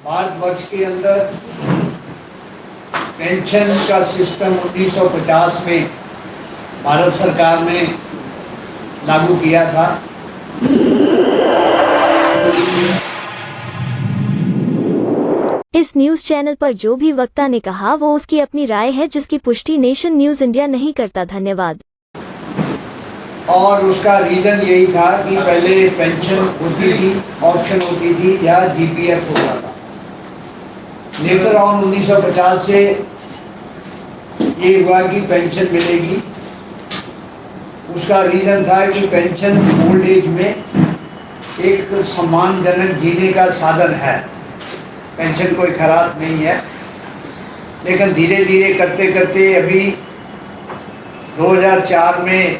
भारतवर्ष के अंदर पेंशन का सिस्टम 1950 में भारत सरकार ने लागू किया था। इस न्यूज चैनल पर जो भी वक्ता ने कहा वो उसकी अपनी राय है, जिसकी पुष्टि नेशन न्यूज इंडिया नहीं करता। धन्यवाद। और उसका रीज़न यही था कि पहले पेंशन होती थी, ऑप्शन होती थी या जीपीएफ होता था। लेकर ऑन 1950 से ये हुआ कि पेंशन मिलेगी। उसका रीज़न था कि पेंशन ओल्ड एज में एक सम्मानजनक जीने का साधन है। पेंशन कोई खराब नहीं है, लेकिन धीरे धीरे करते करते अभी 2004 में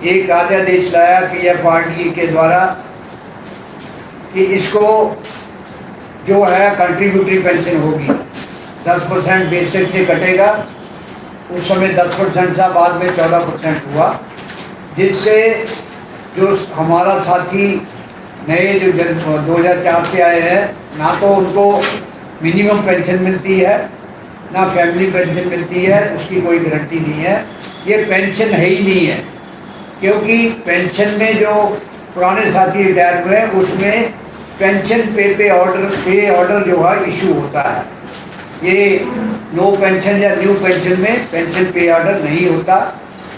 एक अध्यादेश लाया PFRDA के द्वारा कि इसको जो है कंट्रीब्यूटरी पेंशन होगी, 10% बेसिक से कटेगा। उस समय 10% था, बाद में 14% हुआ, जिससे जो हमारा साथी नए जो 2004 से आए हैं, ना तो उनको मिनिमम पेंशन मिलती है ना फैमिली पेंशन मिलती है, उसकी कोई गारंटी नहीं है। ये पेंशन है ही नहीं है, क्योंकि पेंशन में जो पुराने साथी रिटायर हुए हैं उसमें पेंशन पे ऑर्डर जो है इशू होता है। ये नो पेंशन या न्यू पेंशन में पेंशन पे ऑर्डर नहीं होता।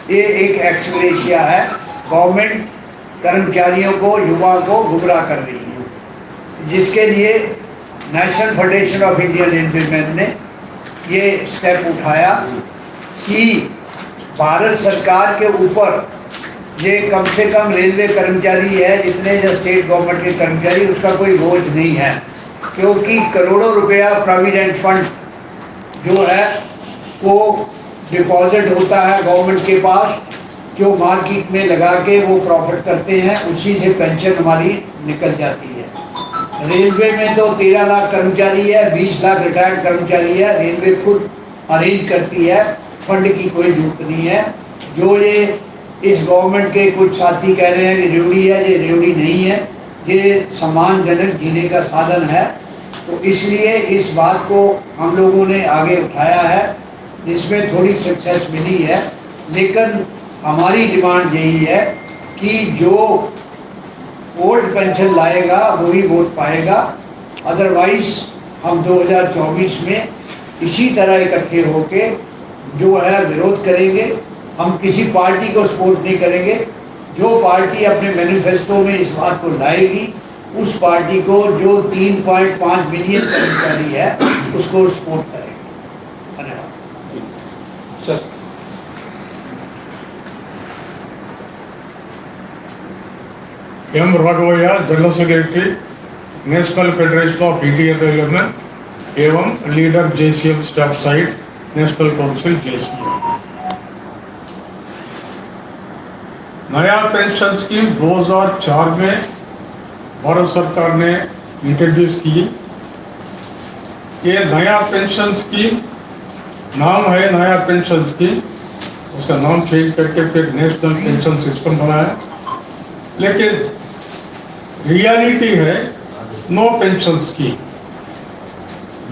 ये एक एक्सग्रेशिया है, गवर्नमेंट कर्मचारियों को, युवा को गुमराह कर रही है, जिसके लिए national Federation of Indian railwaymen ने ये स्टेप उठाया कि भारत सरकार के ऊपर ये कम से कम रेलवे कर्मचारी है जितने जो स्टेट गवर्नमेंट के कर्मचारी, उसका कोई बोझ नहीं है, क्योंकि करोड़ों रुपया प्रोविडेंट फंड जो है वो डिपॉजिट होता है गवर्नमेंट के पास, जो मार्केट में लगा के वो प्रॉफिट करते हैं, उसी से पेंशन हमारी निकल जाती है। रेलवे में तो 13 लाख कर्मचारी है, 20 लाख रिटायर्ड कर्मचारी है। रेलवे खुद अरेंज करती है, फंड की कोई जरूरत नहीं है। जो ये इस गवर्नमेंट के कुछ साथी कह रहे हैं कि रेवड़ी है, ये रेवड़ी नहीं है, ये सम्मानजनक जीने का साधन है। तो इसलिए इस बात को हम लोगों ने आगे उठाया है, जिसमें थोड़ी सक्सेस मिली है। लेकिन हमारी डिमांड यही है कि जो ओल्ड पेंशन लाएगा वही वोट पाएगा। अदरवाइज हम 2024 में इसी तरह इकट्ठे होके जो है विरोध करेंगे। हम किसी पार्टी को सपोर्ट नहीं करेंगे। जो पार्टी अपने मैनिफेस्टो में इस बात को लाएगी, उस पार्टी को जो 3.5 मिलियन कर्मचारी है उसको सपोर्ट करेंगे। धन्यवाद sir. M Raghavaiah, general secretary, National Federation of Indian Railwaymen एवं leader JCM staff side, National Council JCM। नया पेंशन स्कीम 2004 में भारत सरकार ने इंट्रोड्यूस की। ये नया पेंशन स्कीम नाम है, नया पेंशन स्कीम, उसका नाम चेंज करके फिर नेशनल पेंशन सिस्टम बनाया। लेकिन रियलिटी है no pension scheme,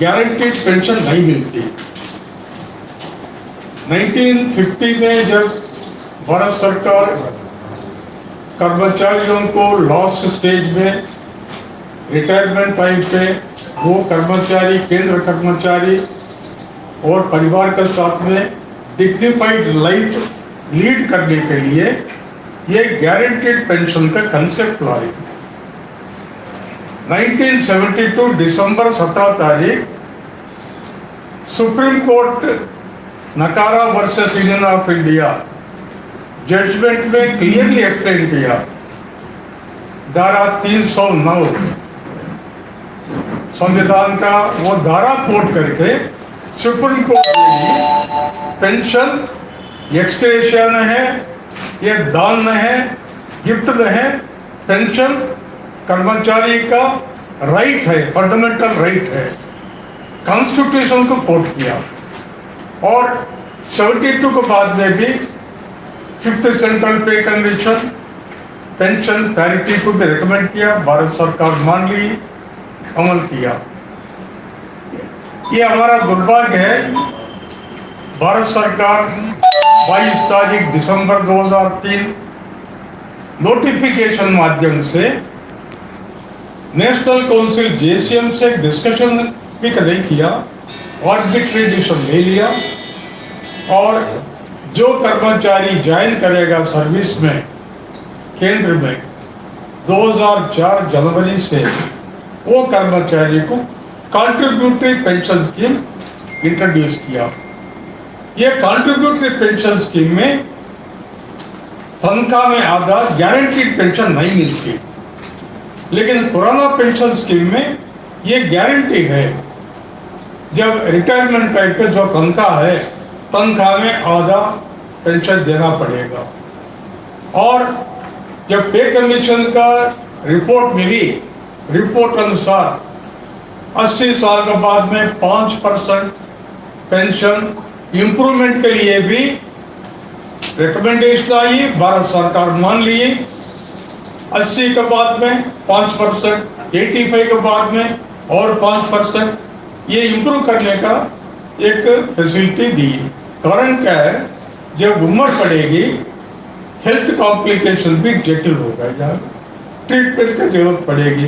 guaranteed pension नहीं मिलती। 1950 में जब भारत सरकार कर्मचारियों को लास्ट स्टेज में रिटायरमेंट टाइम पे वो कर्मचारी, केंद्र कर्मचारी और परिवार के साथ में डिग्निफाइड लाइफ लीड करने के लिए ये गारंटीड पेंशन का कंसेप्ट लाए। 1972 दिसंबर 17 तारीख supreme court Nakara versus union of India judgment में क्लियरली एक्सप्लेन किया। धारा 309 संविधान का वो धारा कोट करके सुप्रीम कोर्ट ने पेंशन एक्सग्रेशिया न है, ये दान न है, गिफ्ट न है, पेंशन कर्मचारी का राइट है, फंडामेंटल राइट है। कॉन्स्टिट्यूशन को कोट किया और 72 के बाद में भी 5th सेंट्रल पे कन्वेंशन पेंशन पैरिटी को भी रिकमेंड किया। भारत सरकार मान ली अमल किया। ये हमारा दुर्भाग्य है, भारत सरकार 22 तारीख दिसंबर 2003 नोटिफिकेशन माध्यम से नेशनल काउंसिल JCM से डिस्कशन भी नहीं किया, आर्बिट्री डिसीजन ले लिया और जो कर्मचारी ज्वाइन करेगा सर्विस में केंद्र में 2004 जनवरी से वो कर्मचारी को कॉन्ट्रीब्यूटरी पेंशन स्कीम इंट्रोड्यूस किया। ये कॉन्ट्रीब्यूटरी पेंशन स्कीम में तनख्वाह में आधा गारंटीड पेंशन नहीं मिलती, लेकिन पुराना पेंशन स्कीम में ये गारंटी है, जब रिटायरमेंट टाइप पे जो तनख्वाह है, तनख्वाह में आधा पेंशन देना पड़ेगा। और जब पे कमीशन का रिपोर्ट मिली, रिपोर्ट अनुसार 80 साल के बाद में 5% पेंशन इम्प्रूवमेंट के लिए भी रिकमेंडेशन आई, भारत सरकार मान ली। 80 के बाद में 5%, 85 के बाद में और 5%, ये इम्प्रूव करने का एक फैसिलिटी दी। कारण क्या है, जब उम्र बढ़ेगी हेल्थ कॉम्प्लिकेशन भी जटिल होगा, ट्रीटमेंट की जरूरत पड़ेगी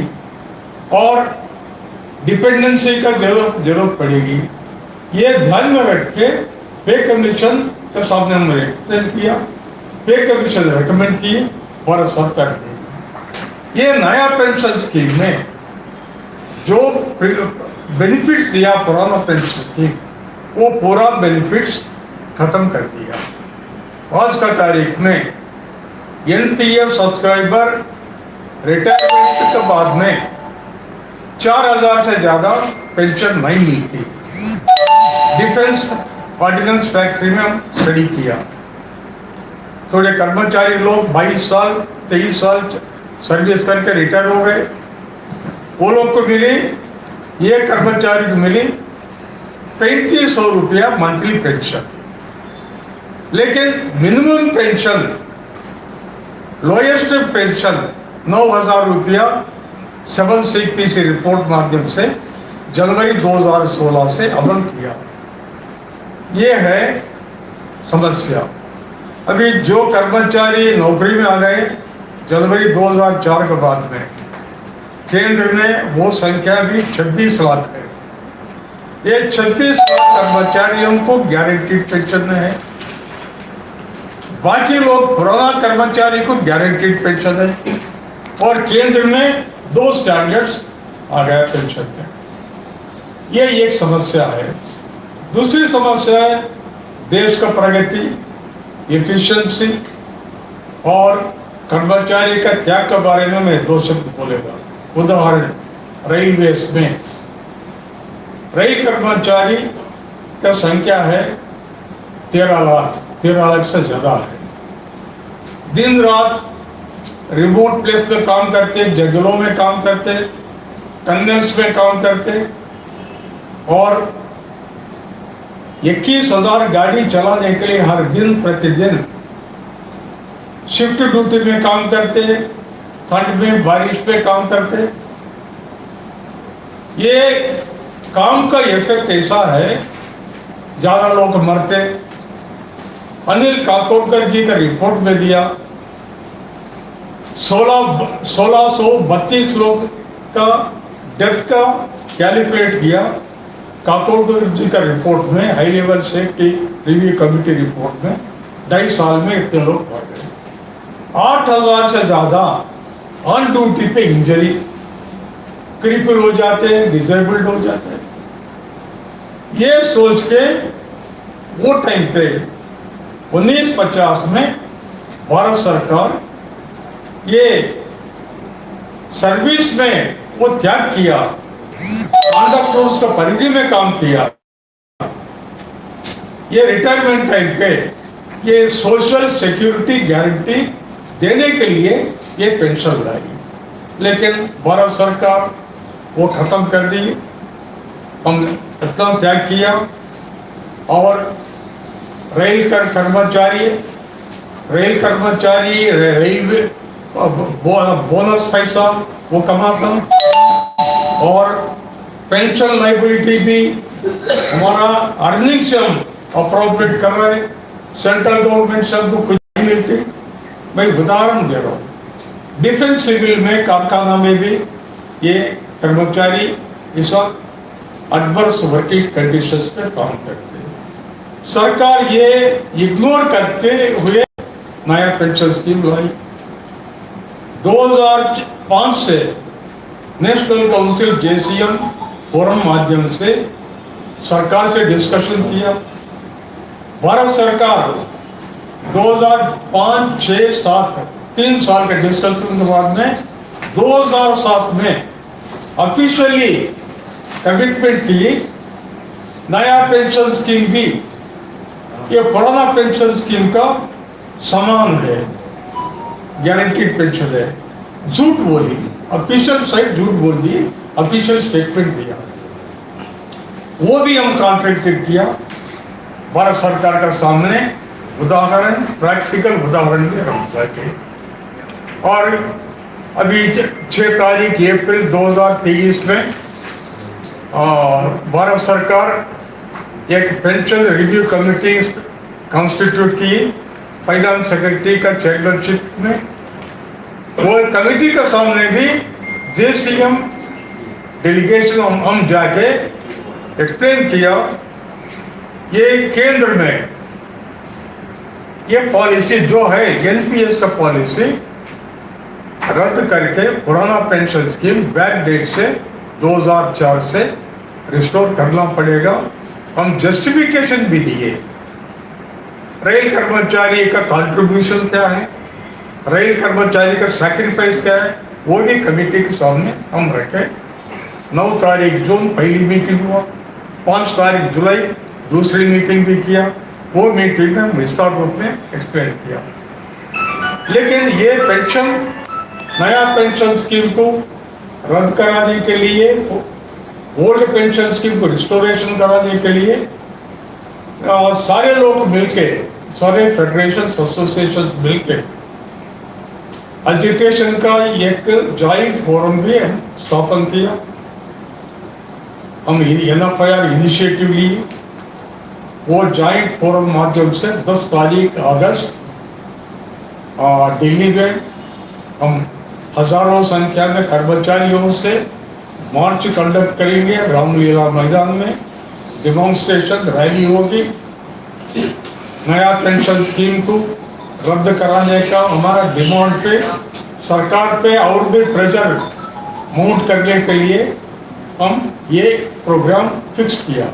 और डिपेंडेंसी का जरूरत पड़ेगी। ये ध्यान में रख के पे कमीशन के सामने हमने रिप्रेजेंट किया, पे कमीशन रेकमेंड किए, भारत सरकार ने ये नया पेंशन स्कीम में जो बेनिफिट्स दिया पुराना पेंशन स्कीम, वो पूरा बेनिफिट्स खत्म कर दिया। आज का तारीख में NPF सब्सक्राइबर रिटायरमेंट के बाद में 4000 से ज्यादा पेंशन नहीं मिलती। डिफेंस ऑर्डिनेंस फैक्ट्री में हम स्टडी किया, थोड़े कर्मचारी लोग 22 साल 23 साल सर्विस करके रिटायर हो गए, वो लोग को मिली, ये कर्मचारी को मिली 3500 रुपया मंथली पेंशन। लेकिन मिनिमम पेंशन, लोएस्ट पेंशन 9000 रुपया 7CPC रिपोर्ट माध्यम से जनवरी 2016 से अमल किया। ये है समस्या। अभी जो कर्मचारी नौकरी में आ गए जनवरी 2004 के बाद में, केंद्र में वो संख्या भी 26 लाख है। ये 26 लाख कर्मचारियों को गारंटीड पेंशन में है, बाकी लोग पुराना कर्मचारी को गारंटीड पेंशन है और केंद्र में 2 स्टैंडर्ड्स आ गया पेंशन में। ये एक समस्या है। दूसरी समस्या है देश का प्रगति, एफिशिएंसी और कर्मचारी का त्याग के बारे में मैं 2 शब्द बोलेगा। उदाहरण, रेलवेज में रेल कर्मचारी का संख्या है 13 लाख से ज्यादा है। दिन रात रिमोट प्लेस पे काम करते, जंगलों में काम करते, टनल्स में काम करते और 21,000 गाड़ी चलाने के लिए हर दिन प्रतिदिन शिफ्ट ड्यूटी में काम करते, ठंड में बारिश पे काम करते। ये काम का इफेक्ट ऐसा है, ज्यादा लोग मरते। अनिल काकोडकर जी का रिपोर्ट में दिया 1632 लोग का डेथ का कैलकुलेट किया। काकोडकर जी का रिपोर्ट में, high level safety review committee report में 2.5 साल में इतने लोग मर गए। 8000 से ज्यादा ऑन ड्यूटी पे इंजरी, क्रिपल हो जाते हैं, डिसेबल्ड हो जाते हैं। ये सोच के वो टाइम पे 1950 में भारत सरकार ये सर्विस में वो त्याग किया, कंडक्टर्स का परिधि में काम किया। ये रिटायरमेंट टाइम पे ये सोशल सिक्योरिटी गारंटी देने के लिए ये पेंशन लाई, लेकिन भारत सरकार वो खत्म कर दी। हम इतना त्याग किया और रेल कर्मचारी रेलवे बोनस पैसा वो कमाता, और पेंशन लाइबिलिटी भी हमारा अर्निंग से हम अप्रोप्रिएट कर रहे हैं। सेंट्रल गवर्नमेंट से हमको कुछ नहीं मिलती। मैं उदाहरण दे रहा हूँ, डिफेंस सिविल में कारखाना में भी ये कर्मचारी इस वक्त एडवर्स वर्किंग कंडीशंस पे काम करते हैं। सरकार ये इग्नोर करते हुए नया पेंशन स्कीम लाई। 2005 से नेशनल काउंसिल JCM फोरम माध्यम से सरकार से डिस्कशन किया। भारत सरकार 2005, 6, 7 3 साल के डिस्कशन के बाद में 2007 में ऑफिशियली कमिटमेंट की नया पेंशन स्कीम भी ये पुराना पेंशन स्कीम का समान है, गारंटीड पेंशन है। झूठ बोली, ऑफिशियल साइट झूठ बोल दी, ऑफिशियल स्टेटमेंट दिया, वो भी हम कॉन्ट्रैक्ट किया। भारत सरकार का सामने उदाहरण, प्रैक्टिकल उदाहरण भी रखा के। और अभी 6 तारीख अप्रैल 2023 में भारत सरकार एक पेंशन रिव्यू कमेटी कॉन्स्टिट्यूट की फाइनेंस सेक्रेटरी का चेयरमैनशिप में। वो कमेटी के सामने भी JCM डेलीगेशन हम जाके एक्सप्लेन किया, ये केंद्र में ये पॉलिसी जो है NPS का पॉलिसी रद्द करके पुराना पेंशन स्कीम बैक डेट से 2004 से रिस्टोर करना पड़ेगा। हम जस्टिफिकेशन भी दिए। रेल कर्मचारी का कंट्रीब्यूशन क्या है, रेल कर्मचारी का सैक्रिफाइस क्या है, वो भी कमेटी के सामने हम रखे। 9 तारीख जून पहली मीटिंग हुआ, 5 तारीख जुलाई दूसरी मीटिंग भी किया। वो मीटिंग में विस्तार रूप में एक्सप्लेन किया। लेकिन ये पेंशन, नया पेंशन स्कीम को रद्द कराने के लिए, ओल्ड पेंशन स्कीम को रिस्टोरेशन कराने के लिए सारे लोग मिलके, सारे फेडरेशन एसोसिएशंस मिलके एजुकेशन का एक जॉइंट फोरम भी स्थापन किया। हम NFIR इनिशिएटिव ली। वो जॉइंट फोरम माध्यम से 10 तारीख अगस्त दिल्ली में हम हजारों संख्या में कर्मचारियों से मार्च कंडक्ट करेंगे। रामलीला मैदान में डेमोन्स्ट्रेशन रैली होगी। नया पेंशन स्कीम को रद्द कराने का हमारा डिमांड पे सरकार पे और भी प्रेशर मूव करने के लिए हम ये प्रोग्राम फिक्स किया।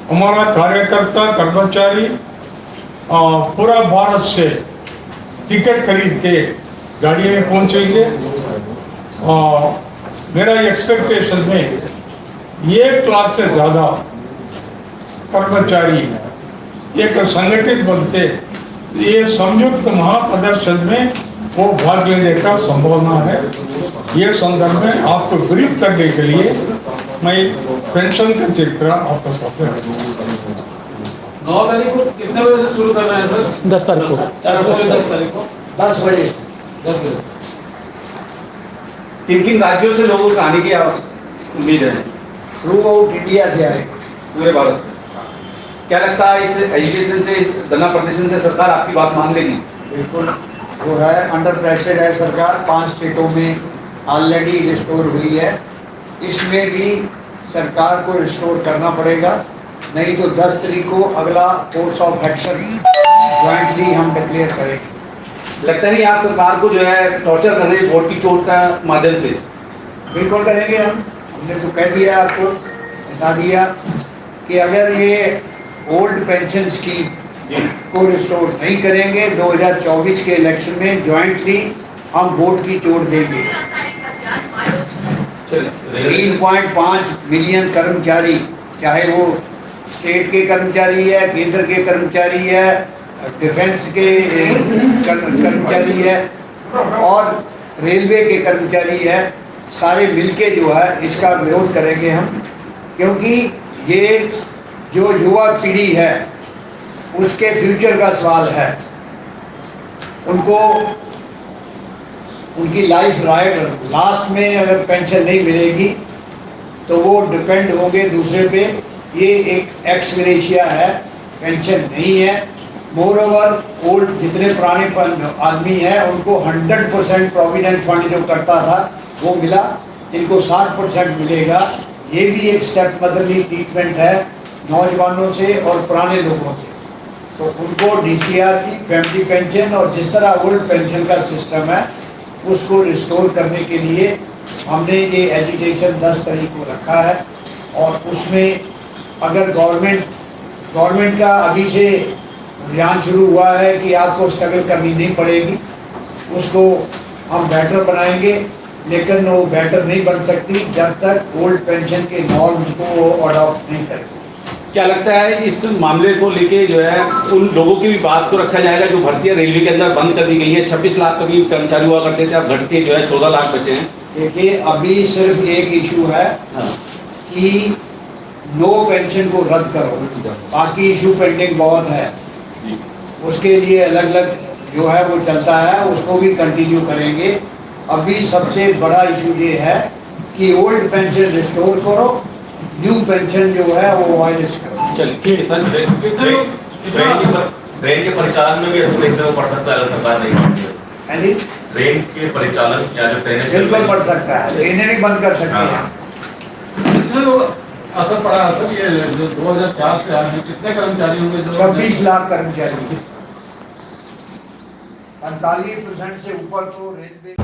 हमारा कार्यकर्ता कर्मचारी पूरा भारत से टिकट खरीद के गाड़ी में पहुंचेंगे। मेरा एक्सपेक्टेशन में 1 लाख से ज़्यादा कर्मचारी एक संगठित बनते ये संयुक्त महाप्रदर्शन में वो भाग लेने का संभावना है। ये संदर्भ में आपको ब्रीफ करने के लिए मैं पेंशन का चित्र आपके साथ 9 तारीख को कितने बजे से शुरू करना है सर? 10 तारीख को 10 तारीख को 10 बजे। 10 बजे। किन राज्यों से लोगों को आने की उम्मीद है? थ्रू आउट इंडिया से आए। पूरे भारत से। क्या लगता है इस एजुकेशन से, इस धरना प्रदर्शन से सरकार आपकी बात मान लेगी? बिल्कुल वो है, अंडर प्रेशर है सरकार। 5 स्टेटों में ऑलरेडी रिस्टोर हुई है, इसमें भी सरकार को रिस्टोर करना पड़ेगा, नहीं तो 10 तारीख को अगला कोर्स ऑफ एक्शन ज्वाइंटली हम डिक्लेयर करेंगे। लगता नहीं आप सरकार को जो है टॉर्चर कर रहे हैं वोट की चोट का माध्यम से? बिल्कुल करेंगे हम। हमने तो कह दिया, आपको बता दिया कि अगर ये ओल्ड पेंशन स्कीम को रिस्टोर नहीं करेंगे 2024 के इलेक्शन में ज्वाइंटली हम वोट की चोट देंगे। 3.5 मिलियन कर्मचारी, चाहे वो स्टेट के कर्मचारी है, केंद्र के कर्मचारी है, डिफेंस के कर्मचारी है और रेलवे के कर्मचारी है, सारे मिलके जो है इसका विरोध करेंगे हम। क्योंकि ये जो युवा पीढ़ी है उसके फ्यूचर का सवाल है। उनको उनकी लाइफ राइट लास्ट में अगर पेंशन नहीं मिलेगी तो वो डिपेंड होंगे दूसरे पे। ये एक एक्स ग्रेशिया है, पेंशन नहीं है। मोर ओवर ओल्ड जितने पुराने आदमी हैं उनको 100% प्रोविडेंट फंड जो करता था वो मिला, इनको 60% मिलेगा। ये भी एक स्टेप मदरली ट्रीटमेंट है नौजवानों से और पुराने लोगों से। तो उनको डीसीआर की फैमिली पेंशन और जिस तरह ओल्ड पेंशन का सिस्टम है उसको रिस्टोर करने के लिए हमने ये एजुकेशन 10 तारीख को रखा है। और उसमें अगर गवर्नमेंट का अभी से रुझान शुरू हुआ है कि आपको स्ट्रगल करनी नहीं पड़ेगी, उसको हम बेटर बनाएंगे, लेकिन वो बेटर नहीं बन सकती जब तक ओल्ड पेंशन के नॉर्म्स को वो अडॉप्ट नहीं करेगी। क्या लगता है इस मामले को लेके जो है उन लोगों की भी बात को रखा जाएगा जो भर्तियां रेलवे के अंदर बंद कर दी गई है? 26 लाख कभी कर्मचारी हुआ करते थे, अब घट के जो है 14 लाख बचे हैं। देखिए, अभी सिर्फ एक इशू है हाँ। कि नो पेंशन को रद्द करो, बाकी इशू पेंडिंग बहुत है, उसके लिए अलग अलग जो है वो चलता है, उसको भी कंटिन्यू करेंगे। अभी सबसे बड़ा इशू ये है कि ओल्ड पेंशन रिस्टोर करो, न्यू पेंशन जो है वो वायलेस करो। चलिए ठीक है, ट्रेन के परिचालन में भी ऐसा देखने को पड़ सकता है अगर सरकार नहीं मानती है। ट्रेन के परिचालन या जो ट्रेनें बिल्कुल पड़ सकता है, ट्रेनें भी बंद कर सकते हैं। कितने लोग असर पड़ा है सर? ये जो 2004 से आए हैं, कितने कर्मचारी होंगे जो 26 लाख कर्मचारी, 45% से ऊपर तो रेलवे